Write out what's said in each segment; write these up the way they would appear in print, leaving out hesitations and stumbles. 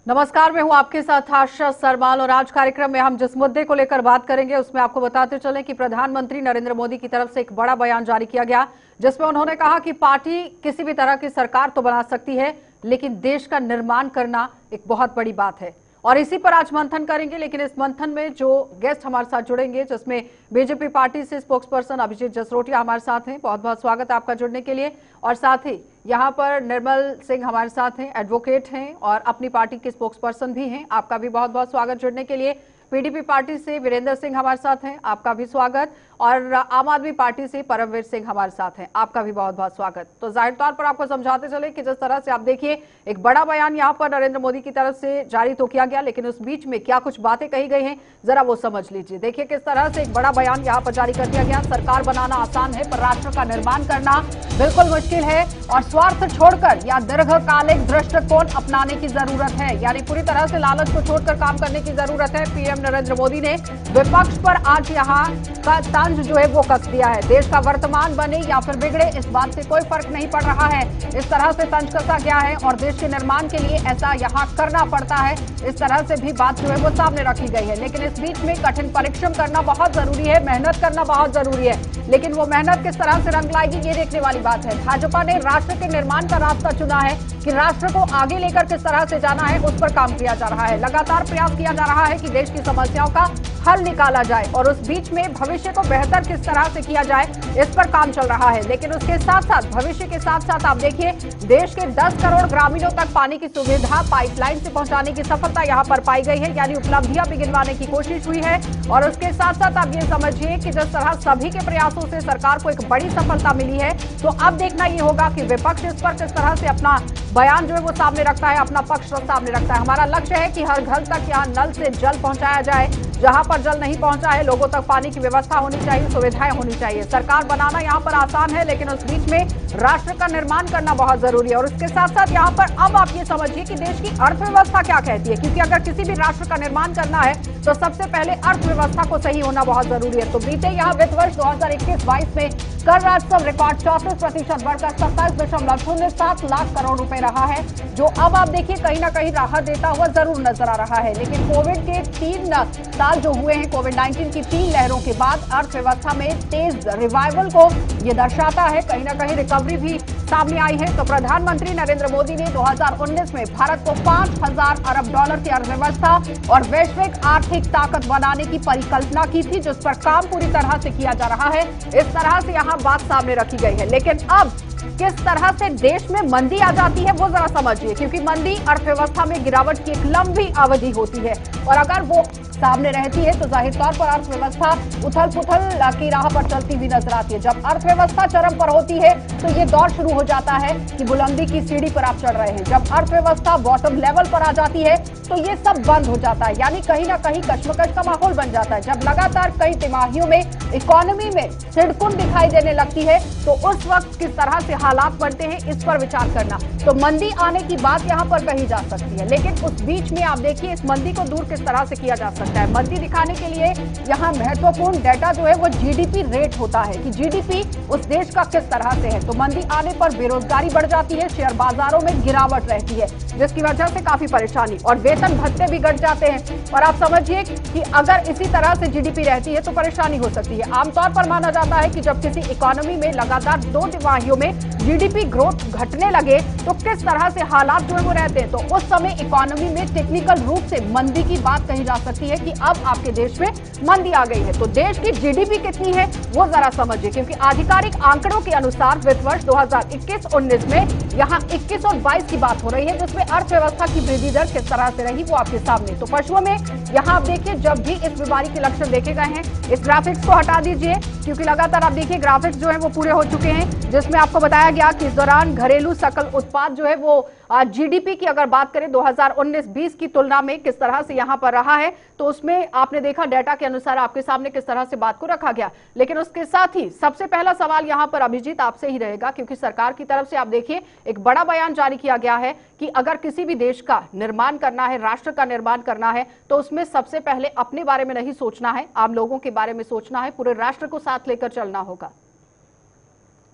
नमस्कार, मैं हूं आपके साथ आशा सरमाल और आज कार्यक्रम में हम जिस मुद्दे को लेकर बात करेंगे उसमें आपको बताते चलें कि प्रधानमंत्री नरेंद्र मोदी की तरफ से एक बड़ा बयान जारी किया गया, जिसमें उन्होंने कहा कि पार्टी किसी भी तरह की सरकार तो बना सकती है, लेकिन देश का निर्माण करना एक बहुत बड़ी बात है। और इसी पर आज मंथन करेंगे। लेकिन इस मंथन में जो गेस्ट हमारे साथ जुड़ेंगे, जिसमें बीजेपी पार्टी से स्पोक्स पर्सन अभिजीत जसरोटिया हमारे साथ हैं, बहुत बहुत स्वागत है आपका जुड़ने के लिए। और साथ ही यहाँ पर निर्मल सिंह हमारे साथ हैं, एडवोकेट हैं और अपनी पार्टी के स्पोक्स पर्सन भी हैं, आपका भी बहुत बहुत स्वागत जुड़ने के लिए। पीडीपी पार्टी से वीरेंद्र सिंह हमारे साथ हैं, आपका भी स्वागत। और आम आदमी पार्टी से परमवीर सिंह हमारे साथ हैं, आपका भी बहुत बहुत स्वागत। तो जाहिर तौर पर आपको समझाते चले कि जिस तरह से आप देखिए एक बड़ा बयान यहाँ पर नरेंद्र मोदी की तरफ से जारी तो किया गया, लेकिन उस बीच में क्या कुछ बातें कही गई हैं जरा वो समझ लीजिए। देखिए किस तरह से एक बड़ा बयान यहाँ पर जारी कर दिया गया। सरकार बनाना आसान है पर राष्ट्र का निर्माण करना बिल्कुल मुश्किल है और स्वार्थ छोड़कर या दीर्घकालिक दृष्टिकोण अपनाने की जरूरत है, यानी पूरी तरह से लालच को छोड़कर काम करने की जरूरत है। पीएम नरेंद्र मोदी ने विपक्ष पर आज यहाँ का तंज जो है वो कस दिया है। देश का वर्तमान बने या फिर बिगड़े इस बात से कोई फर्क नहीं पड़ रहा है, इस तरह से तंज कसा गया है और देश के निर्माण के लिए ऐसा यहाँ करना पड़ता है, इस तरह से भी बात जो है वो सामने रखी गई है। लेकिन इस बीच में कठिन परिश्रम करना बहुत जरूरी है, मेहनत करना बहुत जरूरी है, लेकिन वो मेहनत किस तरह से रंग लाएगी ये देखने वाली बात है। भाजपा ने राष्ट्र के निर्माण का रास्ता चुना है कि राष्ट्र को आगे लेकर किस तरह से जाना है, उस पर काम किया जा रहा है। लगातार प्रयास किया जा रहा है कि देश की समस्याओं का हल निकाला जाए और उस बीच में भविष्य को बेहतर किस तरह से किया जाए इस पर काम चल रहा है। लेकिन उसके साथ साथ भविष्य के साथ साथ आप देखिए देश के 10 करोड़ ग्रामीणों तक पानी की सुविधा पाइपलाइन से पहुंचाने की सफलता यहां पर पाई गई है, यानी उपलब्धियां भी गिनवाने की कोशिश हुई है। और उसके साथ साथ आप ये समझिए कि जिस तरह सभी के प्रयासों से सरकार को एक बड़ी सफलता मिली है, तो अब देखना ये होगा कि विपक्ष इस पर किस तरह से अपना बयान जो है वो सामने रखता है, अपना पक्ष सामने रखता है। हमारा लक्ष्य है कि हर घर तक यहाँ नल से जल पहुंचाया जाए, जहां पर जल नहीं पहुंचा है लोगों तक पानी की व्यवस्था होनी चाहिए, सुविधाएं होनी चाहिए। सरकार बनाना यहां पर आसान है, लेकिन उस बीच में राष्ट्र का निर्माण करना बहुत जरूरी है। और उसके साथ साथ यहां पर अब आप ये समझिए कि देश की अर्थव्यवस्था क्या कहती है, क्योंकि अगर किसी भी राष्ट्र का निर्माण करना है तो सबसे पहले अर्थव्यवस्था को सही होना बहुत जरूरी है। तो बीते यहाँ वित्त वर्ष 2021-22 में कर राजस्व रिकॉर्ड 34% बढ़कर 27.07 लाख करोड़ रुपए रहा है, जो अब आप देखिए कहीं ना कहीं राहत देता हुआ जरूर नजर आ रहा है। लेकिन कोविड के 3 साल जो हुए हैं, कोविड-19 की 3 लहरों के बाद अर्थव्यवस्था में तेज रिवाइवल को ये दर्शाता है, कहीं ना कहीं रिकवरी भी सामने आई है। तो प्रधानमंत्री नरेंद्र मोदी ने 2019 में भारत को 5,000 अरब डॉलर की अर्थव्यवस्था और वैश्विक आर्थिक ताकत बनाने की परिकल्पना की थी, जिस पर काम पूरी तरह से किया जा रहा है। इस तरह से यहाँ बात सामने रखी गई है। लेकिन अब किस तरह से देश में मंदी आ जाती है वो जरा समझिए, क्योंकि मंदी अर्थव्यवस्था में गिरावट की एक लंबी अवधि होती है और अगर वो सामने रहती है तो जाहिर तौर पर अर्थव्यवस्था उथल पुथल की राह पर चलती हुई नजर आती है। जब अर्थव्यवस्था चरम पर होती है तो ये दौर शुरू हो जाता है कि बुलंदी की सीढ़ी पर आप चढ़ रहे हैं। जब अर्थव्यवस्था बॉटम लेवल पर आ जाती है तो ये सब बंद हो जाता है, यानी कहीं ना कहीं कश्मकश का माहौल बन जाता है। जब लगातार कई तिमाहियों में इकोनॉमी में सिडकुन दिखाई देने लगती है तो उस वक्त किस तरह से हालात बनते हैं इस पर विचार करना। तो मंदी आने की बात यहाँ पर कही जा सकती है, लेकिन उस बीच में आप देखिए इस मंदी को दूर किस तरह से किया जा सकता है। मंदी दिखाने के लिए यहाँ महत्वपूर्ण डेटा जो है वो जीडीपी रेट होता है कि जीडीपी उस देश का किस तरह से है। तो मंदी आने पर बेरोजगारी बढ़ जाती है, शेयर बाजारों में गिरावट रहती है, जिसकी वजह से काफी परेशानी और वेतन भत्ते भी घट जाते हैं। और आप समझिए कि अगर इसी तरह से जीडीपी रहती है तो परेशानी हो सकती है। आमतौर पर माना जाता है कि जब किसी इकोनॉमी में लगातार 2 तिमाहियों में जीडीपी ग्रोथ घटने लगे तो किस तरह से हालात जो है वो रहते हैं। तो उस समय इकोनॉमी में टेक्निकल रूप से मंदी की बात कही जा सकती है कि अब आपके देश में मंदी आ गई है। तो देश की जीडीपी कितनी है वो जरा समझिए, क्योंकि आधिकारिक आंकड़ों के अनुसार वित्त वर्ष 2021-19 में यहाँ 21 और 22 की बात हो रही है, जिसमें अर्थव्यवस्था की वृद्धि दर किस तरह से रही वो आपके सामने। तो पशुओं में यहाँ आप देखिए जब भी इस बीमारी के लक्षण देखे गए हैं, इस ग्राफिक्स को हटा दीजिए क्योंकि लगातार आप देखिए ग्राफिक्स जो है वो पूरे हो चुके हैं, जिसमें आपको बताया गया कि इस दौरान घरेलू सकल उत्पाद जो है वो जीडीपी की अगर बात करें 2019-20 की तुलना में किस तरह से यहाँ पर रहा है, तो उसमें आपने देखा डेटा के अनुसार आपके सामने किस तरह से बात को रखा गया। लेकिन उसके साथ ही सबसे पहला सवाल यहाँ पर अभिजीत आपसे ही रहेगा, क्योंकि सरकार की तरफ से आप देखिए एक बड़ा बयान जारी किया गया है कि अगर किसी भी देश का निर्माण करना है, राष्ट्र का निर्माण करना है, तो उसमें सबसे पहले अपने बारे में नहीं सोचना है, आम लोगों के बारे में सोचना है, पूरे राष्ट्र को साथ लेकर चलना होगा।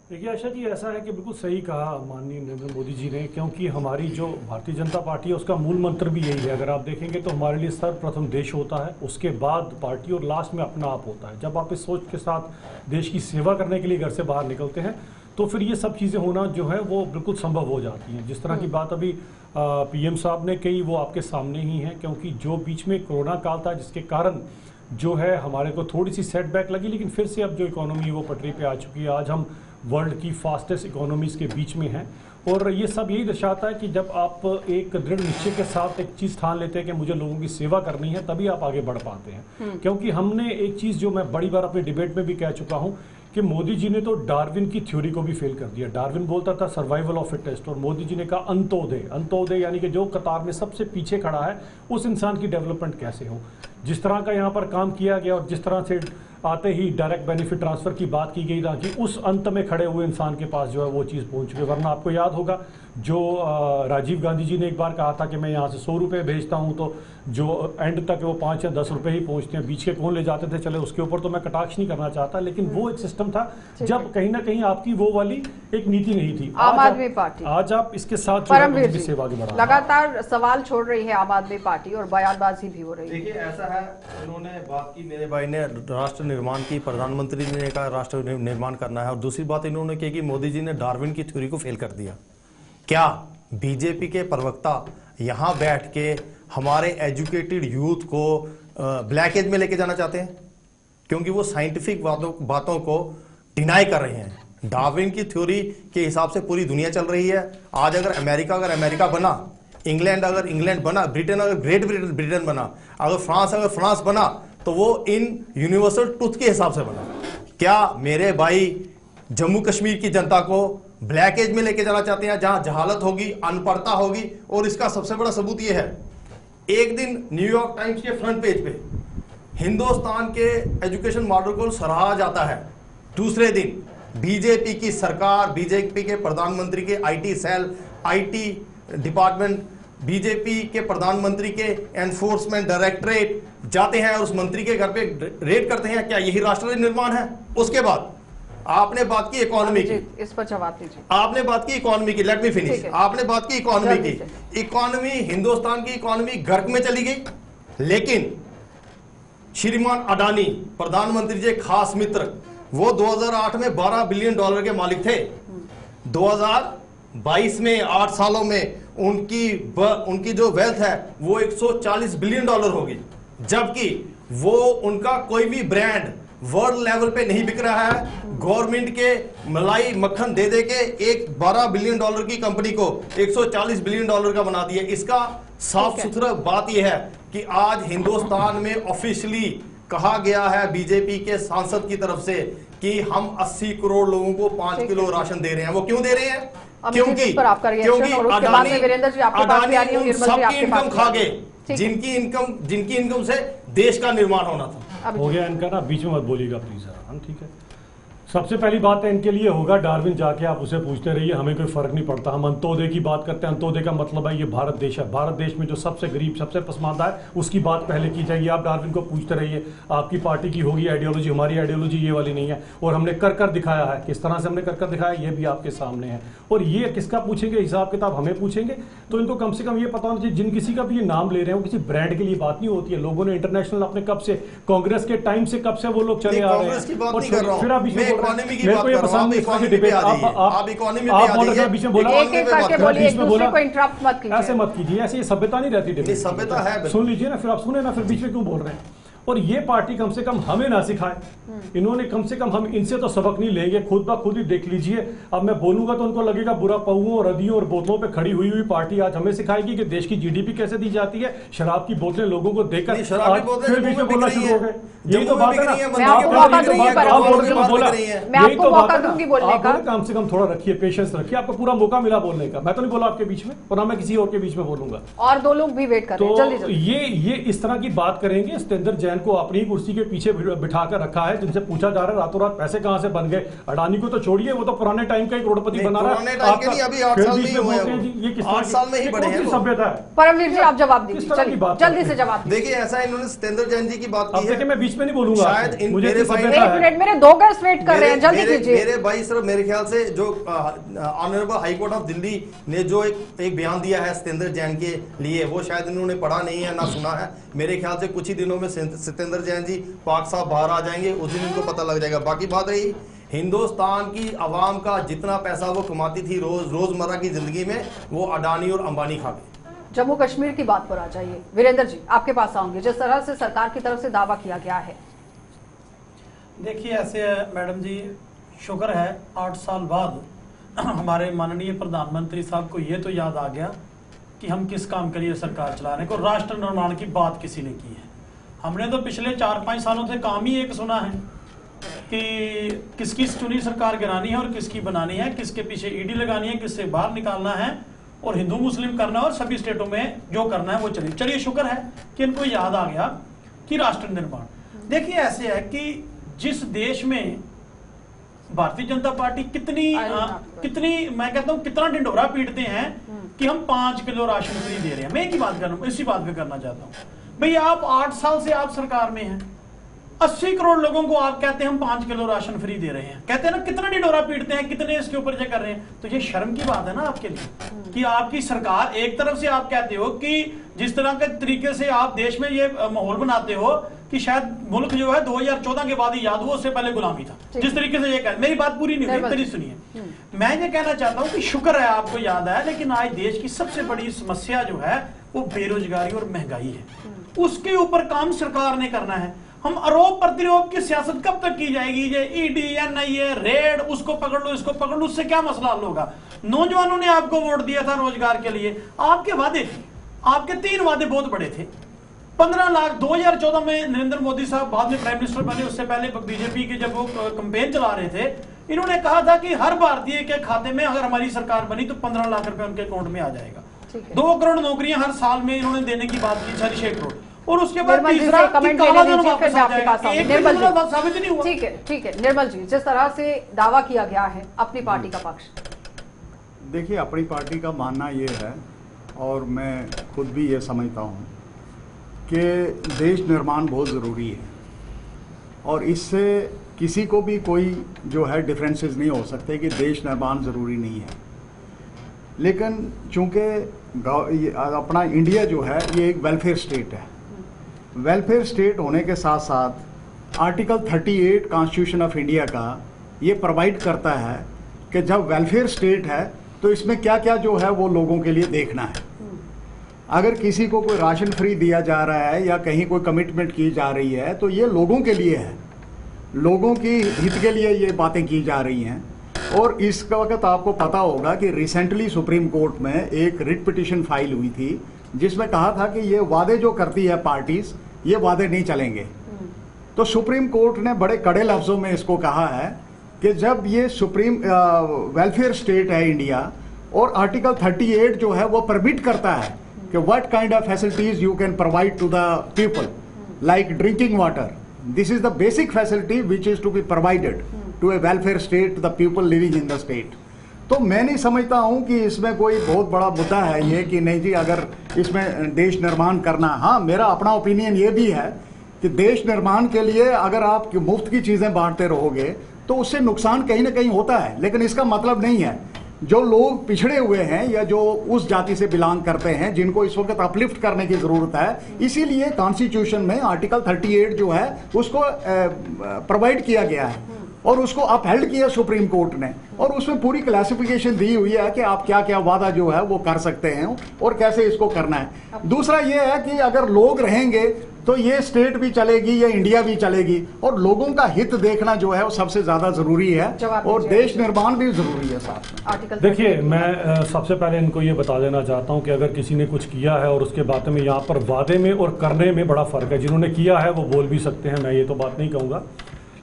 देखिए आशा जी, ऐसा है कि बिल्कुल सही कहा माननीय नरेंद्र मोदी जी ने, क्योंकि हमारी जो भारतीय जनता पार्टी है उसका मूल मंत्र भी यही है। अगर आप देखेंगे तो हमारे लिए सर्वप्रथम देश होता है, उसके बाद पार्टी और लास्ट में अपना आप होता है। जब आप इस सोच के साथ देश की सेवा करने के लिए घर से बाहर निकलते हैं तो फिर ये सब चीज़ें होना जो है वो बिल्कुल संभव हो जाती हैं। जिस तरह की बात अभी पीएम साहब ने कही वो आपके सामने ही है, क्योंकि जो बीच में कोरोना काल था जिसके कारण जो है हमारे को थोड़ी सी सेटबैक लगी, लेकिन फिर से अब जो इकोनॉमी है वो पटरी पे आ चुकी है। आज हम वर्ल्ड की फास्टेस्ट इकोनॉमीज़ के बीच में हैं, और ये सब यही दर्शाता है कि जब आप एक दृढ़ निश्चय के साथ एक चीज़ ठान लेते हैं कि मुझे लोगों की सेवा करनी है, तभी आप आगे बढ़ पाते हैं। क्योंकि हमने एक चीज़ जो मैं बड़ी बार अपने डिबेट में भी कह चुका हूँ कि मोदी जी ने तो डार्विन की थ्योरी को भी फेल कर दिया। डार्विन बोलता था सर्वाइवल ऑफ फिटेस्ट, और मोदी जी ने कहा अंत्योदय। अंत्योदय यानी कि जो कतार में सबसे पीछे खड़ा है उस इंसान की डेवलपमेंट कैसे हो। जिस तरह का यहाँ पर काम किया गया और जिस तरह से आते ही डायरेक्ट बेनिफिट ट्रांसफर की बात की गई ताकि उस अंत में खड़े हुए इंसान के पास जो है वो चीज़ पहुंच चुकी। वरना आपको याद होगा जो राजीव गांधी जी ने एक बार कहा था कि मैं यहाँ से 100 रुपये भेजता हूँ तो जो एंड तक वो 5 या 10 रुपये ही पहुँचते हैं, बीच के कौन ले जाते थे। चले उसके ऊपर तो मैं कटाक्ष नहीं करना चाहता, लेकिन वो एक सिस्टम था जब कहीं ना कहीं आपकी वो वाली एक नीति नहीं थी। आम आदमी पार्टी आज आप इसके साथ सेवा की लगातार सवाल छोड़ रही है आम आदमी पार्टी और बयानबाजी भी हो रही है। देखिए ऐसा है, उन्होंने बात की, मेरे भाई ने राष्ट्र निर्माण की, प्रधानमंत्री ने कहा राष्ट्र निर्माण करना है, और दूसरी बात इन्होंने की कि मोदी जी ने डार्विन की थ्योरी को फेल कर दिया। क्या बीजेपी के प्रवक्ता यहां बैठ के हमारे एजुकेटेड यूथ को ब्लैक एज में लेके जाना चाहते हैं? क्योंकि वो साइंटिफिक बातों को डिनाई कर रहे हैं। डार्विन की थ्योरी के हिसाब से पूरी दुनिया चल रही है। आज अगर अमेरिका बना, इंग्लैंड अगर इंग्लैंड बना, ब्रिटेन अगर ग्रेट ब्रिटेन बना, अगर फ्रांस बना, तो वो इन यूनिवर्सल ट्रुथ के हिसाब से बना। क्या मेरे भाई जम्मू कश्मीर की जनता को ब्लैक एज में लेके जाना चाहते हैं जहां जहालत होगी, अनपढ़ता होगी? और इसका सबसे बड़ा सबूत यह है, एक दिन न्यूयॉर्क टाइम्स के फ्रंट पेज पे हिंदुस्तान के एजुकेशन मॉडल को सराहा जाता है, दूसरे दिन बीजेपी की सरकार, बीजेपी के प्रधानमंत्री के IT cell, IT department, BJP के प्रधानमंत्री के एनफोर्समेंट डायरेक्टरेट जाते हैं और उस मंत्री के घर पे रेड करते हैं। क्या यही राष्ट्र निर्माण है? उसके बाद आपने बात की इकोनॉमी की, इस पर जवाब दीजिए। आपने बात की इकोनॉमी की, लेट मी फिनिश। आपने बात की इकोनॉमी की, इकोनॉमी, हिंदुस्तान की इकोनॉमी गर्क में चली गई। लेकिन श्रीमान अडानी, प्रधानमंत्री जी खास मित्र, वो 2008 में $12 बिलियन के मालिक थे। 2022 में 8 सालों में उनकी जो वेल्थ है वो $140 बिलियन होगी, जबकि वो उनका कोई भी ब्रांड वर्ल्ड लेवल पे नहीं बिक रहा है। गवर्नमेंट के मलाई मक्खन दे दे के एक $12 बिलियन की कंपनी को $140 बिलियन का बना दिया। इसका साफ सुथरा बात यह है कि आज हिंदुस्तान में ऑफिशियली कहा गया है बीजेपी के सांसद की तरफ से कि हम 80 करोड़ लोगों को 5 किलो राशन दे रहे हैं। वो क्यों दे रहे हैं? क्योंकि अडानी सबकी इनकम खा गए, जिनकी इनकम से देश का निर्माण होना था। हो गया इनका ना, बीच में मत बोलिएगा प्लीज। हाँ ठीक है। सबसे पहली बात है इनके लिए होगा, डार्विन जाके आप उसे पूछते रहिए, हमें कोई फर्क नहीं पड़ता। हम अंत्योदय की बात करते हैं, अंत्योदय का मतलब है ये भारत देश है। भारत देश में जो सबसे गरीब, सबसे पसमानदा है उसकी बात पहले की जाएगी। आप डार्विन को पूछते रहिए, आपकी पार्टी की होगी आइडियोलॉजी, हमारी आइडियोलॉजी ये वाली नहीं है। और हमने कर दिखाया है, किस तरह से हमने कर दिखाया ये भी आपके सामने है। और ये किसका पूछेंगे हिसाब किताब, हमें पूछेंगे। तो इनको कम से कम ये पता होना चाहिए, जिन किसी का भी ये नाम ले रहे हैं वो किसी ब्रांड के लिए बात नहीं होती है। लोगों ने इंटरनेशनल अपने कब से, कांग्रेस के टाइम से कब से वो लोग चले आ रहे हैं। फिर आप आप इकोनॉमी पे ऐसे मत कीजिए, ऐसे सभ्यता नहीं रहती। सभ्यता है, सुन लीजिए ना, फिर आप सुने ना, फिर बीच में क्यों बोल रहे हैं? और ये पार्टी कम से कम हमें ना सिखाए। इन्होंने कम से कम, हम इनसे तो सबक नहीं लेंगे, खुद ब खुद ही देख लीजिए। अब मैं बोलूंगा तो उनको लगेगा बुरा, पहुओं और रदियों और बोतलों पे खड़ी हुई पार्टी आज हमें सिखाएगी कि देश की जीडीपी कैसे दी जाती है। शराब की बोतलें लोगों को देकर फिर बीच में बोलना शुरू हो गए। यही तो बात है ना, कम से कम थोड़ा रखिए, पेशेंस रखिए। आपको पूरा मौका मिला बोलने का, मैं तो नहीं बोला आपके बीच में, और ना मैं किसी और के बीच में बोलूंगा। और 2 लोग भी वेट कर रहे हैं, जल्दी ये इस तरह की बात करेंगे। सत्येंद्र जैन जैन को अपनी ही कुर्सी के पीछे बिठा कर रखा है, जिनसे पूछा जा रहा है रातों रात पैसे कहां से बन गए। अडानी को तो छोड़िए, वो तो पुराने टाइम का ही करोड़पति बना रहा है। अभी 8 साल में ही हुए हैं, ये किस 8 साल में ही बढ़े हैं सभ्यता है। परमवीर जी आप जवाब दीजिए, किस तरह की बात जल्दी से जवाब दीजिए। देखिए ऐसा इन्होंने सतेंद्र जैन जी की बात अब की है। देखिए मैं बीच में नहीं बोलूंगा, शायद मुझे मेरे भाई ने- 1 मिनट, मेरे 2 गेस्ट वेट कर रहे हैं, जल्दी कीजिए। मेरे भाई सिर्फ मेरे ख्याल से जो honourable high court of Delhi ने जो एक बयान दिया है सतेंद्र जैन के लिए, वो शायद इन्होंने पढ़ा नहीं है ना सुना है। मेरे ख्याल से कुछ ही दिनों में सतेंद्र जैन जी पाक साहब बाहर आ जाएंगे, उस दिन इनको पता लग जाएगा। बाकी बात रही हिंदुस्तान की आवाम का जितना पैसा वो कमाती थी रोजमर्रा की जिंदगी में, वो अडानी और अंबानी खा गए। जम्मू कश्मीर की बात पर आ जाइए, वीरेंद्र जी आपके पास आऊंगे। जिस तरह से सरकार की तरफ से दावा किया गया है, देखिए ऐसे है मैडम जी, शुक्र है 8 साल बाद हमारे माननीय प्रधानमंत्री साहब को ये तो याद आ गया कि हम किस काम के लिए सरकार चलाने को, राष्ट्र निर्माण की बात किसी ने की है। हमने तो पिछले 4-5 सालों से काम ही एक सुना है कि किसकी चुनी सरकार गिरानी है और किसकी बनानी है, किसके पीछे ईडी लगानी है, किससे बाहर निकालना है और हिंदू मुस्लिम करना है और सभी स्टेटों में जो करना है वो चलिए शुक्र है कि इनको याद आ गया कि राष्ट्र निर्माण। देखिए ऐसे है कि जिस देश में भारतीय जनता पार्टी कितनी मैं कहता हूं कितना ढिंडोरा पीटते हैं कि हम 5 किलो राशन फ्री दे रहे हैं। मैं एक ही बात कर रहा हूं, इसी बात पे करना चाहता हूं। भाई आप 8 साल से आप सरकार में हैं, 80 करोड़ लोगों को आप कहते हैं हम 5 किलो राशन फ्री दे रहे हैं, कहते हैं ना कितना ढिंडोरा पीटते हैं, कितने इसके ऊपर ये कर रहे हैं। तो ये शर्म की बात है ना आपके लिए कि आपकी सरकार एक तरफ से आप कहते हो कि जिस तरह के तरीके से आप देश में ये माहौल बनाते हो कि शायद मुल्क जो है 2014 के बाद ही याद हो, उससे पहले गुलामी था, जिस तरीके से ये कह, मेरी बात पूरी नहीं हुई, मेरी सुनिए। मैं ये कहना चाहता हूं कि शुक्र है आपको याद है, लेकिन आज देश की सबसे बड़ी समस्या जो है वो बेरोजगारी और महंगाई है। उसके ऊपर काम सरकार ने करना है। हम आरोप प्रतिरोध की सियासत कब तक की जाएगी? ये ईडी एनआईए रेड, उसको पकड़ लो इसको पकड़ लो, उससे क्या मसला हल होगा? नौजवानों ने आपको वोट दिया था रोजगार के लिए, आपके वादे थे, आपके 3 वादे बहुत बड़े थे। 15 लाख 2014 में नरेंद्र मोदी साहब बाद में प्राइम मिनिस्टर बने, उससे पहले बीजेपी के जब वो कैंपेन चला रहे थे, इन्होंने कहा था कि हर भारतीय के खाते में अगर हमारी सरकार बनी तो 15 लाख रुपए उनके अकाउंट में आ जाएगा। 2 करोड़ नौकरियां हर साल में इन्होंने देने की बात की, 6 करोड़। और उसके बाद तीसरा कमेंट साबित नहीं हुआ। ठीक है निर्मल जी, जिस तरह से दावा किया गया है अपनी पार्टी का पक्ष, देखिए अपनी पार्टी का मानना ये है और मैं खुद भी ये समझता हूँ कि देश निर्माण बहुत ज़रूरी है और इससे किसी को भी कोई जो है डिफरेंसेस नहीं हो सकते कि देश निर्माण ज़रूरी नहीं है। लेकिन चूँकि अपना इंडिया जो है ये एक वेलफेयर स्टेट है, वेलफेयर स्टेट होने के साथ साथ आर्टिकल 38 कॉन्स्टिट्यूशन ऑफ इंडिया का ये प्रोवाइड करता है कि जब वेलफेयर स्टेट है तो इसमें क्या क्या जो है वो लोगों के लिए देखना है। अगर किसी को कोई राशन फ्री दिया जा रहा है या कहीं कोई कमिटमेंट की जा रही है तो ये लोगों के लिए है, लोगों की हित के लिए ये बातें की जा रही हैं। और इस वक्त आपको पता होगा कि रिसेंटली सुप्रीम कोर्ट में एक रिट पिटीशन फाइल हुई थी जिसमें कहा था कि ये वादे जो करती है पार्टीज, ये वादे नहीं चलेंगे। तो सुप्रीम कोर्ट ने बड़े कड़े लफ्जों में इसको कहा है कि जब ये सुप्रीम वेलफेयर स्टेट है इंडिया और आर्टिकल 38 जो है वो परमिट करता है कि what kind of facilities you can provide to the people like drinking water, this is the basic facility which is to be provided to a welfare state to the people living in the state. तो मैं नहीं समझता हूं कि इसमें कोई बहुत बड़ा मुद्दा है ये कि नहीं जी अगर इसमें देश निर्माण करना। हाँ, मेरा अपना ओपिनियन ये भी है कि देश निर्माण के लिए अगर आप मुफ्त की चीज़ें बांटते रहोगे तो उससे नुकसान कहीं ना कहीं होता है, लेकिन इसका मतलब नहीं है जो लोग पिछड़े हुए हैं या जो उस जाति से बिलोंग करते हैं जिनको इस वक्त अपलिफ्ट करने की ज़रूरत है, इसीलिए कॉन्स्टिट्यूशन में आर्टिकल 38 जो है उसको प्रोवाइड किया गया है और उसको अपहेल्ड किया सुप्रीम कोर्ट ने और उसमें पूरी क्लासिफिकेशन दी हुई है कि आप क्या क्या वादा जो है वो कर सकते हैं और कैसे इसको करना है। दूसरा ये है कि अगर लोग रहेंगे तो ये स्टेट भी चलेगी, ये इंडिया भी चलेगी और लोगों का हित देखना जो है वो सबसे ज्यादा जरूरी है और देश निर्माण भी जरूरी है साथ में। देखिए मैं सबसे पहले इनको ये बता देना चाहता हूँ कि अगर किसी ने कुछ किया है और उसके बात में यहाँ पर वादे में और करने में बड़ा फर्क है। जिन्होंने किया है वो बोल भी सकते हैं, मैं ये तो बात नहीं कहूँगा,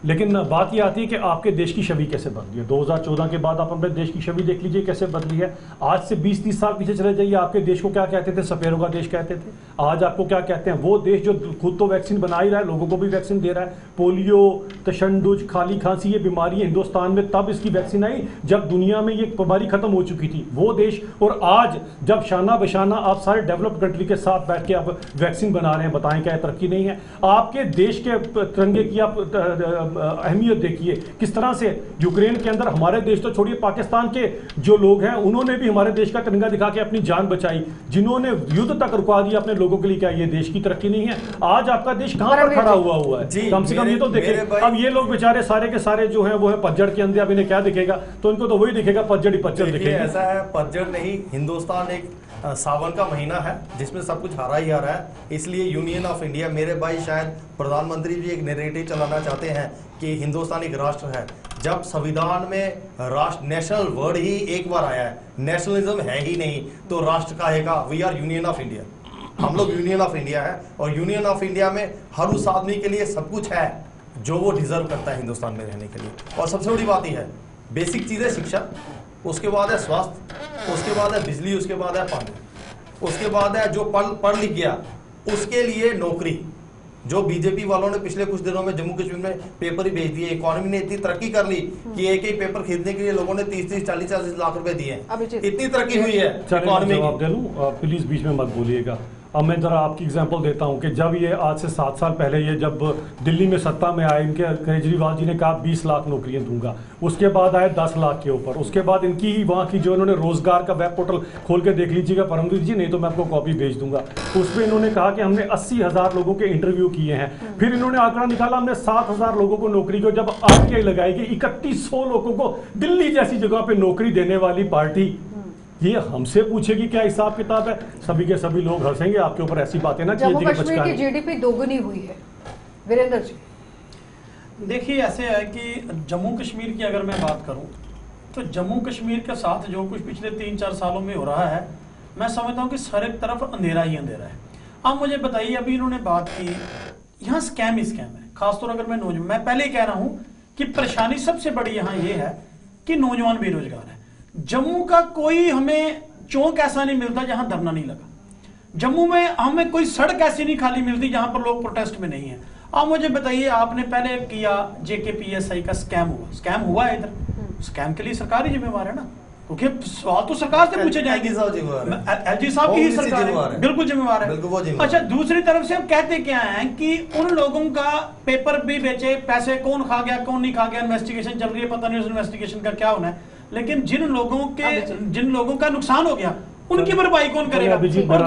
लेकिन बात ये आती है कि आपके देश की छवि कैसे बदली है। 2014 के बाद आप अपने देश की छवि देख लीजिए कैसे बदली है। आज से 20-30 साल पीछे चले जाइए, आपके देश को क्या कहते थे? सपेरों का देश कहते थे। आज आपको क्या कहते हैं? वो देश जो खुद तो वैक्सीन बना ही रहा है, लोगों को भी वैक्सीन दे रहा है। पोलियो, तशंदुज, खाली खांसी, ये बीमारी है हिंदुस्तान में तब इसकी वैक्सीन आई जब दुनिया में ये बीमारी खत्म हो चुकी थी, वो देश। और आज जब शाना बशाना आप सारे डेवलप्ड कंट्री के साथ बैठ के आप वैक्सीन बना रहे हैं, बताएं क्या तरक्की नहीं है? आपके देश के तिरंगे की आप अहमियत देखिए किस तरह से यूक्रेन के अंदर, हमारे देश तो छोड़िए, पाकिस्तान के जो लोग हैं उन्होंने भी हमारे देश का तिरंगा दिखा के अपनी जान बचाई, जिन्होंने युद्ध तक रुकवा दिया अपने लोगों के लिए। क्या ये देश की तरक्की नहीं है? आज आपका देश कहां पर खड़ा हुआ है? कम से कम ये तो देखें। अब ये लोग बेचारे सारे के सारे जो है वो है पतझड़ के अंदर, अब इन्हें क्या दिखेगा? तो इनको तो वही दिखेगा, पतझड़ ही पतझड़ दिखेगी। ऐसा है, पतझड़ नहीं, हिंदुस्तान एक सावन का महीना है जिसमें सब कुछ हारा ही आ रहा है। इसलिए यूनियन ऑफ इंडिया, मेरे भाई शायद प्रधानमंत्री भी एक नैरेटिव चलाना चाहते हैं कि हिंदुस्तान एक राष्ट्र है। जब संविधान में राष्ट्र, नेशनल वर्ड ही एक बार आया है, नेशनलिज्म है ही नहीं, तो राष्ट्र कहेगा we are Union of India. हम लोग यूनियन ऑफ इंडिया है, और यूनियन ऑफ इंडिया में हर उस आदमी के लिए सब कुछ है जो वो डिजर्व करता है हिंदुस्तान में रहने के लिए। और सबसे बड़ी बात यह है, बेसिक चीज़ है शिक्षा, उसके बाद है स्वास्थ्य, उसके बाद है बिजली, उसके बाद है पानी, उसके बाद है जो पढ़ लिख गया उसके लिए नौकरी। जो बीजेपी वालों ने पिछले कुछ दिनों में जम्मू कश्मीर में पेपर ही भेज दिए। इकोनॉमी ने इतनी तरक्की कर ली कि एक ही पेपर खरीदने के लिए लोगों ने 30-30, 40-40 लाख रुपए दिए। इतनी तरक्की हुई है इकोनॉमी। जवाब दे लूं, प्लीज बीच में मत बोलिएगा। अब मैं जरा आपकी एग्जांपल देता हूं कि जब ये आज से 7 साल पहले ये जब दिल्ली में सत्ता में आए, इनके केजरीवाल जी ने कहा 20 लाख नौकरियां दूंगा, उसके बाद आए 10 लाख के ऊपर। उसके बाद इनकी ही वहाँ की जो इन्होंने रोजगार का वेब पोर्टल खोल के देख लीजिएगा परमवीर जी, नहीं तो मैं आपको कॉपी भेज दूंगा। उस पर इन्होंने कहा कि हमने 80,000 लोगों के इंटरव्यू किए हैं। फिर इन्होंने आंकड़ा निकाला, हमने 7,000 लोगों को नौकरी को। जब आरटीआई लगाई कि 3100 लोगों को दिल्ली जैसी जगह पे नौकरी देने वाली पार्टी ये हमसे पूछेगी क्या हिसाब किताब है? सभी के सभी लोग हंसेंगे आपके ऊपर ऐसी बातें ना। जम्मू कश्मीर की जीडीपी दोगुनी हुई है। वीरेंद्र जी, देखिए ऐसे है कि जम्मू कश्मीर की अगर मैं बात करूं तो जम्मू कश्मीर के साथ जो कुछ पिछले 3-4 सालों में हो रहा है, मैं समझता हूं कि हर एक तरफ अंधेरा ही अंधेरा है। अब मुझे बताइए, अभी इन्होंने बात की, यहाँ स्कैम ही स्कैम है। खासतौर अगर मैं पहले ही कह रहा हूं कि परेशानी सबसे बड़ी यहाँ ये है कि नौजवान बेरोजगार है। जम्मू का कोई हमें चौक ऐसा नहीं मिलता जहां धरना नहीं लगा। जम्मू में हमें कोई सड़क ऐसी नहीं खाली मिलती जहां पर लोग प्रोटेस्ट में नहीं है। आप मुझे बताइए, आपने पहले किया JKPSI का स्कैम हुआ है इधर, स्कैम के लिए सरकार ही जिम्मेवार है ना, क्योंकि सवाल तो सरकार से पूछे जाएंगे। LG साहब की ही सरकार है, बिल्कुल जिम्मेवार है। अच्छा, दूसरी तरफ से अब कहते क्या है कि उन लोगों का पेपर भी बेचे, पैसे कौन खा गया कौन नहीं खा गया, इन्वेस्टिगेशन चल रही है, पता नहीं उस इन्वेस्टिगेशन का क्या होना है। लेकिन जिन लोगों का नुकसान हो गया उनकी भरपाई कौन करेगा? और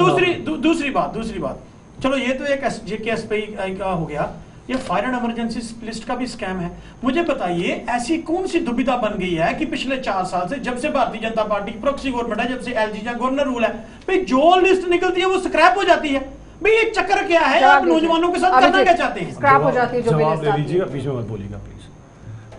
दूसरी बात, चलो ये तो एक JKSPI का हो गया, ये फायर एंड इमरजेंसी लिस्ट का भी स्कैम है। मुझे बताइए, ऐसी कौन सी दुविधा बन गई है कि पिछले 4 साल से, जब से Bharatiya Janata party proxy government है, जब से LG या गवर्नर रूल है, भाई जो लिस्ट निकलती है वो स्क्रैप हो जाती है। भाई ये चक्कर क्या है? आप नौजवानों के साथ करना क्या चाहते हैं? स्क्रैप हो जाती है जो जवाब दे दीजिएगा, बीच में मत बोलिएगा प्लीज।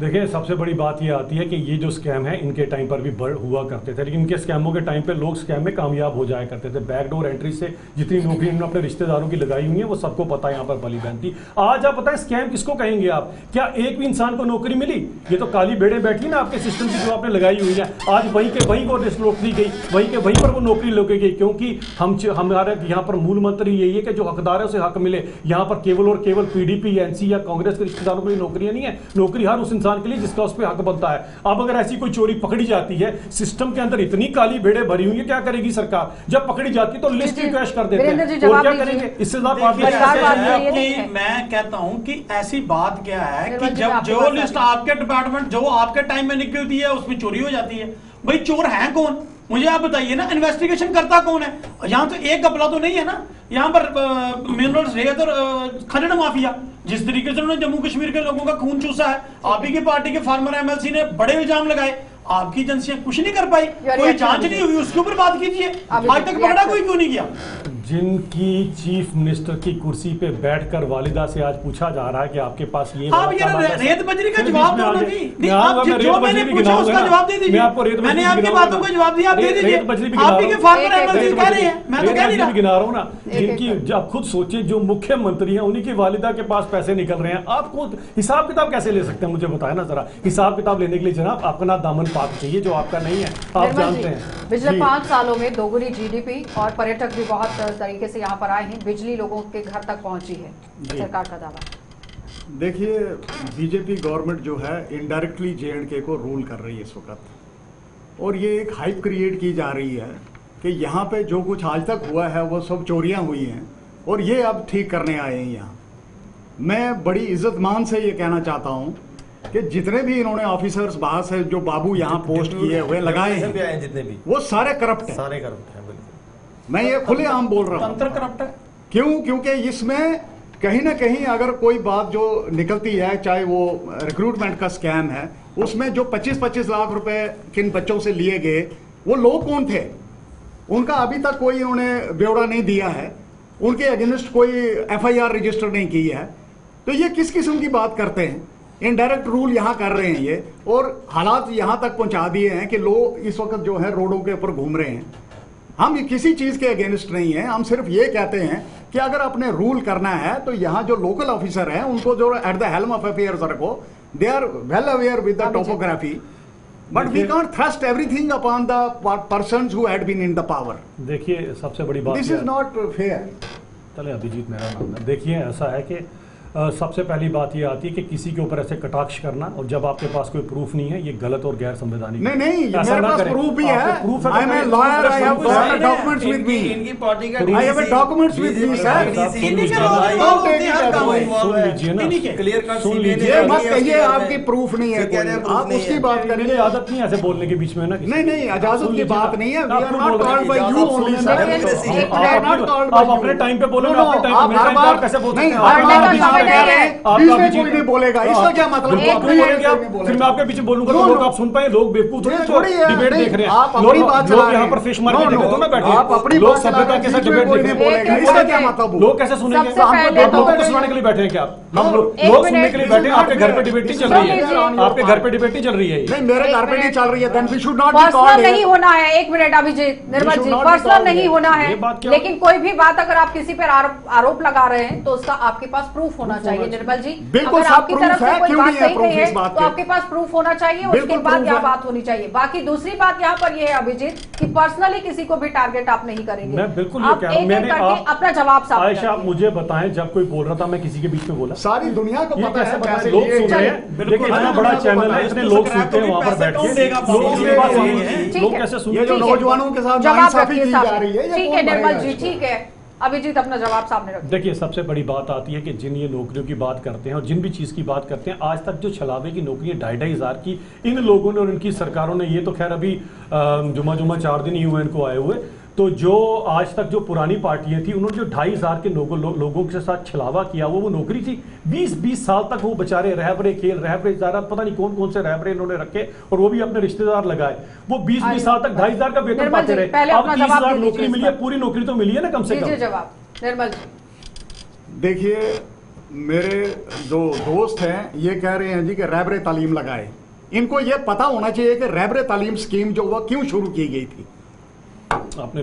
देखिए, सबसे बड़ी बात ये आती है कि ये जो स्कैम है इनके टाइम पर भी हुआ करते थे, लेकिन इनके स्कैमों के टाइम पे लोग स्कैम में कामयाब हो जाया करते थे। बैकडोर एंट्री से जितनी नौकरी इन्होंने अपने रिश्तेदारों की लगाई हुई है वो सबको पता है, यहाँ पर बली बहनती। आज आप बताएं स्कैम किसको कहेंगे आप? क्या एक भी इंसान को नौकरी मिली? ये तो काली भेड़े बैठी ना आपके सिस्टम की जो आपने लगाई हुई है। आज वहीं के वहीं को नौकरी गई, वहीं पर वो नौकरी लोगे गई, क्योंकि हमारे यहाँ पर मूल मंत्र यही है कि जो हकदार है उसे हक मिले। यहाँ पर केवल और केवल PDP, NC या कांग्रेस के रिश्तेदारों के लिए नौकरियां नहीं है, नौकरी हर उस इंसान के लिए जिसका उस पर हक बनता है। अब अगर ऐसी कोई चोरी पकड़ी जाती है, सिस्टम के अंदर इतनी काली भेड़े भरी हुई है, क्या करेगी सरकार? जब पकड़ी जाती है तो लिस्ट ही क्रैश कर देते हैं, और क्या करेंगे? इससे मैं कहता हूं कि ऐसी बात क्या है कि जब जो लिस्ट आपके डिपार्टमेंट जो आपके टाइम में निकलती है उसमें चोरी हो जाती है। भाई चोर है कौन? मुझे आप बताइए ना, इन्वेस्टिगेशन करता कौन है? यहाँ तो एक कपड़ा तो नहीं है ना, यहाँ पर मिनरल्स रेत और खनन माफिया जिस तरीके से उन्होंने जम्मू कश्मीर के लोगों का खून चूसा है। आप ही की पार्टी के फार्मर MLC ने बड़े इल्जाम लगाए, आपकी एजेंसियां कुछ नहीं कर पाई, कोई जांच नहीं हुई, उसके ऊपर बात कीजिए। आज तक पकड़ा कोई क्यों नहीं किया? जिनकी चीफ मिनिस्टर की कुर्सी पे बैठकर वालिदा से आज पूछा जा रहा है कि आपके पास ये आप ये रेत बजरी का जवाब दो ना जी। नहीं, आप जो मैंने पूछा उसका जवाब दे दीजिए। मैं आपको रेत मैंने आपकी बातों का जवाब दिया, आप दे दीजिए। आप ही के फार्मर एमएलसी कह रहे हैं, मैं तो कह नहीं रहा। गिना रहा हूँ ना, जिनकी आप खुद सोचिए, जो मुख्यमंत्री हैं उन्हीं की वालिदा के पास पैसे निकल रहे हैं। आपको हिसाब किताब कैसे ले सकते हैं, मुझे बताया ना जरा। हिसाब किताब लेने के लिए जनाब अपना दामन पाक चाहिए, जो आपका नहीं है, आप जानते हैं। पिछले 5 सालों में दोगुनी जीडीपी और पर्यटक भी बहुत तरीके से यहाँ पर आए हैं, बिजली लोगों के घर तक पहुंची है, सरकार का दावा। देखिए, बीजेपी गवर्नमेंट जो है इनडायरेक्टली जे&के को रूल कर रही है इस वक्त, और ये एक हाइप क्रिएट की जा रही है कि यहाँ पे जो कुछ आज तक हुआ है वो सब चोरियां हुई हैं और ये अब ठीक करने आए हैं यहाँ। मैं बड़ी इज्जतमान से ये कहना चाहता हूँ कि जितने भी इन्होंने ऑफिसर्स बाहर से जो बाबू यहाँ पोस्ट किए हुए लगाए हैं, जितने भी वो सारे करप्ट हैं। सारे करप्ट हैं, बिल्कुल। मैं ये खुलेआम बोल रहा हूँ। तंत्र करप्ट है। क्यों? क्योंकि इसमें कहीं ना कहीं अगर कोई बात जो निकलती है, चाहे वो रिक्रूटमेंट का स्कैम है, उसमें जो 25-25 लाख रुपए किन बच्चों से लिए गए, वो लोग कौन थे, उनका अभी तक कोई इन्होंने ब्यौरा नहीं दिया है, उनके अगेंस्ट कोई एफआईआर रजिस्टर नहीं की है। तो ये किस किस्म की बात करते हैं? इनडायरेक्ट रूल यहाँ कर रहे हैं ये, और हालात यहाँ तक पहुँचा दिए हैं कि लोग इस वक्त जो है रोडों के ऊपर घूम रहे हैं। हम किसी चीज के अगेंस्ट नहीं है, हम सिर्फ ये कहते हैं कि अगर अपने रूल करना है तो यहाँ जो लोकल ऑफिसर हैं उनको जो at the helm of affairs रखो, they are well aware with the topography, but we can't thrust everything upon the persons who had been in the power. देखिए, सबसे बड़ी बात दिस इज नॉट फेयर। चले, अभिजीत मेरा नाम है। देखिए, ऐसा है कि सबसे पहली बात ये आती है कि किसी के ऊपर ऐसे कटाक्ष करना, और जब आपके पास कोई प्रूफ नहीं है, ये गलत और गैर संवैधानिक। नहीं, मेरे पास प्रूफ भी है। I am a lawyer, I have got documents with me. इनकी पार्टी का I have documents with me sir. सुन लीजिए ना, क्लियर कट सुन लीजिए। ये मत कहिए आपकी प्रूफ नहीं है कोई, आप उसकी बात मेरी करिए। आदत नहीं है ऐसे बोलने के बीच में ना। नहीं, इजाजत की बात नहीं है। वी आर आप not called by you only sir. आप अपने टाइम पे बोलो, मैं अपने टाइम पे, मेरे टाइम पे कैसे बोल सकते हैं? आप कोई नहीं बोलेगा, इसका क्या मतलब? फिर मैं आपके पीछे बोलूंगा तो लोग आप सुन पाए? लोग बेवकूफ थोड़ी डिबेट देख रहे हैं। आप अपनी बात लोग यहाँ पर फिश मार्केट देखे तो ना बैठे, आप अपनी लोग सभ्यता के साथ डिबेट देख रहे हैं। इसका क्या मतलब? लोग कैसे सुनेंगे? सबसे आप लोगों को सुनाने के लिए बैठे हैं क्या? हम लोग सुनने के लिए बैठे हैं। आपके घर पे डिबेट नहीं चल रही है, आपके घर पे डिबेट नहीं चल रही है। नहीं, मेरे घर पे नहीं चल रही है। Then we should not be personal called. नहीं होना है। एक मिनट अभिजीत, निर्मल जी, पर्सनल नहीं होना है, लेकिन कोई भी बात अगर आप किसी पर आरोप लगा रहे हैं तो उसका आपके पास प्रूफ होना चाहिए। निर्मल जी, बिल्कुल अगर सब आपकी तरफ से कोई बात सही कही है तो आपके पास प्रूफ होना चाहिए, उसके बाद यह बात होनी चाहिए। बाकी दूसरी बात यहाँ पर यह है अभिजीत कि पर्सनली किसी को भी टारगेट आप नहीं करेंगे। मैं बिल्कुल आप एक अपना जवाब साफ आयशा, आप मुझे बताएं, जब कोई बोल रहा था मैं किसी के बीच में बोला? सारी दुनिया को ये पता कैसे है पता पैसे है? लोग लिए सुन रहे हैं, देखिए इतना बड़ा चैनल है, इतने लोग सुनते हैं वहां पर बैठ के, लोग कैसे सुनते ये जो हैं? नौजवानों के साथ जवाब नाइंसाफी रखिए की जा रही है, साहब। ठीक है निर्मल जी, ठीक है अभिजीत, अपना जवाब सामने रखिए। देखिए, सबसे बड़ी बात आती है कि जिन ये नौकरियों की बात करते हैं और जिन भी चीज़ की बात करते हैं, आज तक जो छलावे की नौकरियां 2,500 की इन लोगों ने और इनकी सरकारों ने, ये तो खैर अभी जुमा 4 दिन ही हुए इनको आए हुए, तो जो आज तक जो पुरानी पार्टियां थी उन्होंने जो 2,500 के लोगों के साथ छलावा किया, वो नौकरी थी। 20-20 साल तक वो बेचारे रहबरे खेल, रहबरे ज़्यादा पता नहीं कौन कौन से रहबरे इन्होंने रखे, और वो भी अपने रिश्तेदार लगाए। वो 20-20 साल तक 2,500 का वेतन पाते रहे। अब 30,000 नौकरी मिली है, पूरी नौकरी तो मिली है ना कम से कम। जवाब निर्मल जी। देखिए, मेरे जो दोस्त हैं ये कह रहे हैं जी कि रहबरे तालीम लगाए। इनको ये पता होना चाहिए कि रहबरे तालीम स्कीम जो वो क्यों शुरू की गई थी। आपने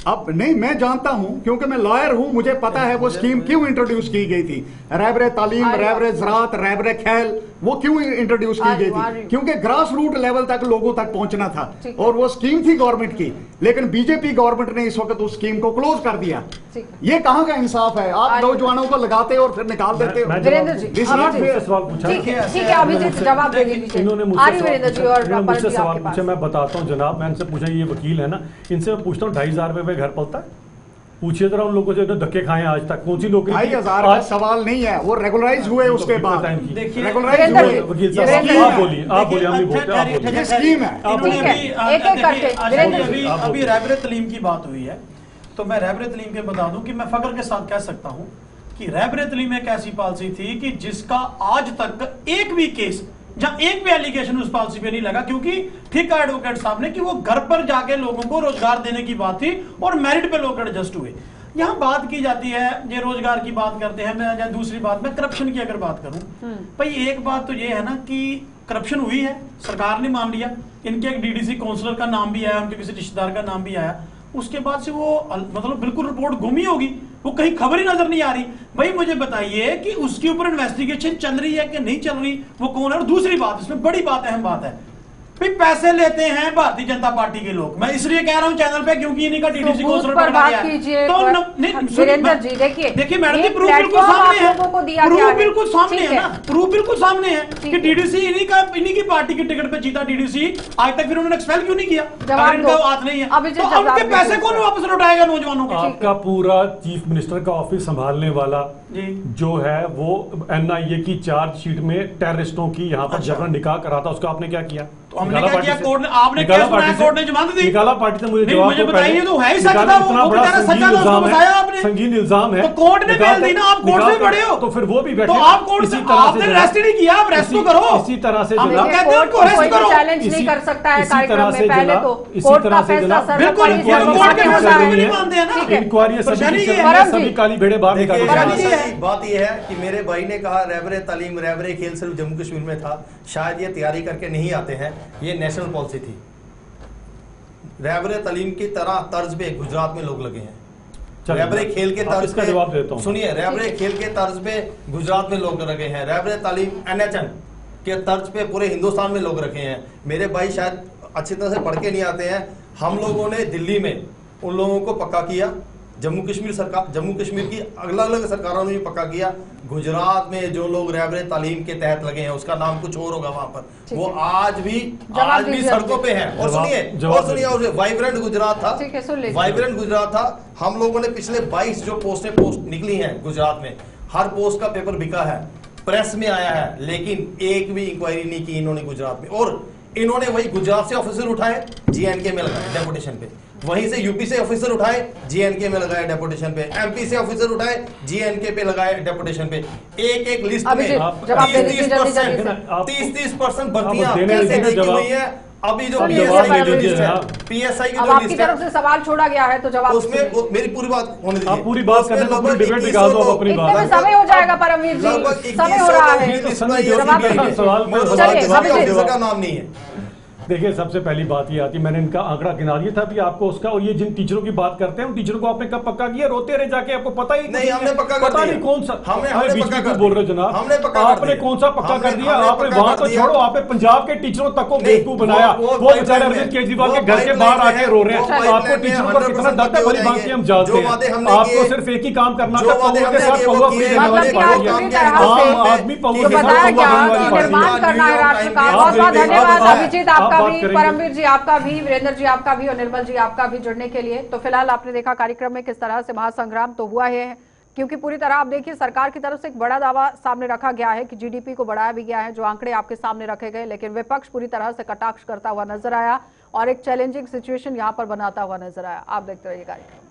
अब नहीं, मैं जानता हूं क्योंकि मैं लॉयर हूं, मुझे पता है वो स्कीम क्यों इंट्रोड्यूस की गई थी। रहबरे तालीम, रहबरे ज़राअत, रहबरे खेल, वो क्यों इंट्रोड्यूस की गई थी? क्योंकि ग्रास रूट लेवल तक लोगों तक पहुंचना था, और वो स्कीम थी गवर्नमेंट की। लेकिन बीजेपी गवर्नमेंट ने इस वक्त उस स्कीम को क्लोज कर दिया। ये कहाँ का इंसाफ है? आप नौजवानों को लगाते और फिर निकाल देते हो। वीरेंद्र जी, सवाल पूछा, ठीक है अभिजीत, जवाब दे दीजिए। इन्होंने मुझसे सवाल पूछा, मैं बताता हूँ जनाब। मैं इनसे पूछा, ये वकील है ना, इनसे मैं पूछता हूँ 2,500 रुपए में घर पलता है? पूछिए जरा उन लोगों से जो धक्के खाए आज तक, कौन सी नौकरी? 2,500 का सवाल नहीं है, वो रेगुलराइज हुए उसके बाद। रेगुलराइज हुए। वकील साहब आप बोलिए, आप बोलिए, हम नहीं बोलते, आप बोलिए। ये स्कीम है। अभी रहबरे तालीम की बात हुई है, तो मैं रहबरे तालीम के बता दूं कि मैं फख्र के साथ कह सकता हूं कि रहबरे तालीम एक ऐसी पॉलिसी थी कि जिसका आज तक एक भी केस जहां एक भी एलिगेशन उस पॉलिसी पे नहीं लगा, क्योंकि ठीक है एडवोकेट साहब ने कि वो घर पर जाके लोगों को रोजगार देने की बात थी और मेरिट पे लोग एडजस्ट हुए। यहाँ बात की जाती है, ये रोजगार की बात करते हैं, मैं या दूसरी बात में करप्शन की अगर बात करूं, भाई एक बात तो ये है ना कि करप्शन हुई है, सरकार ने मान लिया, इनके एक डीडीसी काउंसलर का नाम भी आया, उनके किसी रिश्तेदार का नाम भी आया, उसके बाद से वो मतलब बिल्कुल रिपोर्ट गुम ही होगी, वो कहीं खबर ही नजर नहीं आ रही। भाई मुझे बताइए कि उसके ऊपर इन्वेस्टिगेशन चल रही है कि नहीं चल रही, वो कौन है? और दूसरी बात, इसमें बड़ी बात, अहम बात है, भाई पैसे लेते हैं भारतीय जनता पार्टी के लोग, मैं इसलिए कह रहा हूं चैनल पे क्योंकि इन्हीं का डीडीसी तो काउंसलर पर पकड़ा बात गया है। कीजिए तो वीरेंद्र जी, देखिए मैडम जी, एक प्रूफ बिल्कुल प्लेटफॉर्म सामने है, आप लोगों को दिया गया प्रूफ है। बिल्कुल सामने ठीक है ना, प्रूफ बिल्कुल सामने है ठीक कि है। डीडीसी इन्हीं की पार्टी की टिकट पे जीता डीडीसी, आज तक फिर उन्होंने एक्सपेल क्यों नहीं किया? जवाब अगर इनका दो। हाथ नहीं है अभिजीत, तो जवाब उनके पैसे दीजिए। कौन वापस लौटाएगा नौजवानों के? आपका पूरा चीफ मिनिस्टर का ऑफिस संभालने वाला जी। जो है वो एनआईए की चार्जशीट में टेररिस्टों की यहाँ पर जबरन निकाह करा था, उसका आपने क्या किया? तो हमने निकाला क्या पार्टी किया? से? कोर्ट ने, आपने निकाला केस बनाया, पार्टी से? कोर्ट ने जमानत दी। निकाला पार्टी से, मुझे नहीं, जवाब मुझे दो बताइए, पहले। तो है ही सच निकाला, था, वो इतना बड़ा बेचारा संगीन सच्चा था, उसको इल्जाम है, फंसाया आपने। संगीन इल्जाम है, तो कोर्ट ने निकाल बेल दी ना, आप कर- कोर्ट से निकाल बड़े हो। तो फिर वो भी बैठे, तो आप कोर्ट इसी से, तरह से आपने जनाब, अरेस्ट ही नहीं किया, आप अरेस्ट तो करो। इसी तरह से हम जनाब, कहते हैं कोर्ट उनको arrest कोई भी करो। चैलेंज नहीं इसी- कर सकता है इसी तरह कार्यक्रम से में, पहले जनाब, तो इसी कोर्ट तरह का से फैसला जनाब, बिल्कुल, सर्वोपरि ये तो कोर्ट के होता फैसले है। को नहीं मानते हैं ना। ठीक है। इंक्वायरी सभी परेशानी की ये चल है। रही है, परम जी। सभी काली भेड़े बाहर देखिए, निकाल परम जी, रही है। बात यह है कि मेरे भाई ने कहा रहबरे तालीम रहबरे खेल सिर्फ जम्मू कश्मीर में था, शायद ये तैयारी करके नहीं आते हैं, ये नेशनल पॉलिसी थी। रहबरे तालीम की तरह तर्ज पे गुजरात में लोग लगे हैं, चलिए, रहबरे खेल के आप तर्ज इसका पे, जवाब देता हूं। सुनिए, रहबरे खेल के तर्ज पे गुजरात में लोग लगे हैं, रहबरे तालीम एनएचएन के तर्ज पे पूरे हिंदुस्तान में लोग रखे हैं। मेरे भाई शायद अच्छी तरह से पढ़ के नहीं आते हैं, हम लोगों ने दिल्ली में उन लोगों को पक्का किया, जम्मू कश्मीर सरकार, जम्मू कश्मीर की अलग अलग सरकारों ने भी पक्का किया। गुजरात में जो लोग रहबरे तालीम के तहत लगे हैं, उसका नाम कुछ और होगा वहां पर, ठीक वो है। आज भी दीजिए सड़कों पे हैं। और सुनिए और वाइब्रेंट गुजरात था, ठीक है, सुन लीजिए। वाइब्रेंट गुजरात था। हम लोगों ने पिछले 22 जो पोस्ट निकली हैं गुजरात में, हर पोस्ट का पेपर बिका है, प्रेस में आया है, लेकिन एक भी इंक्वायरी नहीं की इन्होंने गुजरात में। और इन्होंने वही गुजरात से ऑफिसर उठाए, जीएनके में लगाए डेपुटेशन पे, वहीं से यूपी से ऑफिसर उठाए, जीएनके में लगाए डेपुटेशन पे, एमपी से ऑफिसर उठाए, जीएनके पे लगाए डेपुटेशन पे। एक एक लिस्ट में 30-30% भर्तियां कैसे नहीं की हुई है। अभी जो पीएसआई की अब जो आपकी लिस्ट तरफ है, से सवाल छोड़ा गया है तो जवाब उसमें मेरी पूरी बात होने दीजिए। आप पूरी बात करने को पूरी डिबेट निकाल दो, आप अपनी इतने बात में समय हो जाएगा परमवीर जी, समय हो रहा है। जवाब दीजिए। सवाल का नाम नहीं है। देखिए, सबसे पहली बात ये आती, मैंने इनका आंकड़ा गिना दिया था भी आपको उसका, और ये जिन टीचरों की बात करते हैं उन टीचरों को आपने कब पक्का किया? रोते रहे जाके, आपको पता ही नहीं, हमने पक्का कर पता दिया। नहीं कौन सा, हमने बीच पक्का में कर बोल रहे हो दिया। जनाब, हमने पक्का कर आपने दिया। कौन सा पक्का कर दिया? हमने आपने पक्का वहां कर तो दिया। छोड़ो, आपने पंजाब के टीचरों तक को नहीं, बेवकूफ बनाया, वो बेचारे पाइपलाइन अरविंद में, केजरीवाल के वो घर के बाहर पाइपलाइन आके में, रो रहे वो हैं। पाइपलाइन आपको में टीचरों को कितना 100% डरता है, बड़ी पक्के हो बात से हम जाएंगे। जानते जो वादे हैं। हमने आपको किए, सिर्फ एक ही काम करना जो था, वादे पौधों के हमने साथ किए, वो पौधों किए। की देने वाली मतलब पार्टी कि है। पूरी तरह से आम आदमी पौधों जो के साथ बताया पौधों गया देने कि वाली पार्टी है। निर्माण करना है राष्ट्र का। बहुत बहुत धन्यवाद अभिजीत, आपका भी, परमवीर जी आपका भी, वीरेंद्र जी आपका भी, और निर्मल जी आपका भी जुड़ने के लिए। तो फिलहाल आपने देखा कार्यक्रम में किस तरह से महासंग्राम तो हुआ है, क्योंकि पूरी तरह आप देखिए सरकार की तरफ से एक बड़ा दावा सामने रखा गया है कि जीडीपी को बढ़ाया भी गया है, जो आंकड़े आपके सामने रखे गए, लेकिन विपक्ष पूरी तरह से कटाक्ष करता हुआ नजर आया और एक चैलेंजिंग सिचुएशन यहां पर बनाता हुआ नजर आया। आप देखते रहिए कार्यक्रम।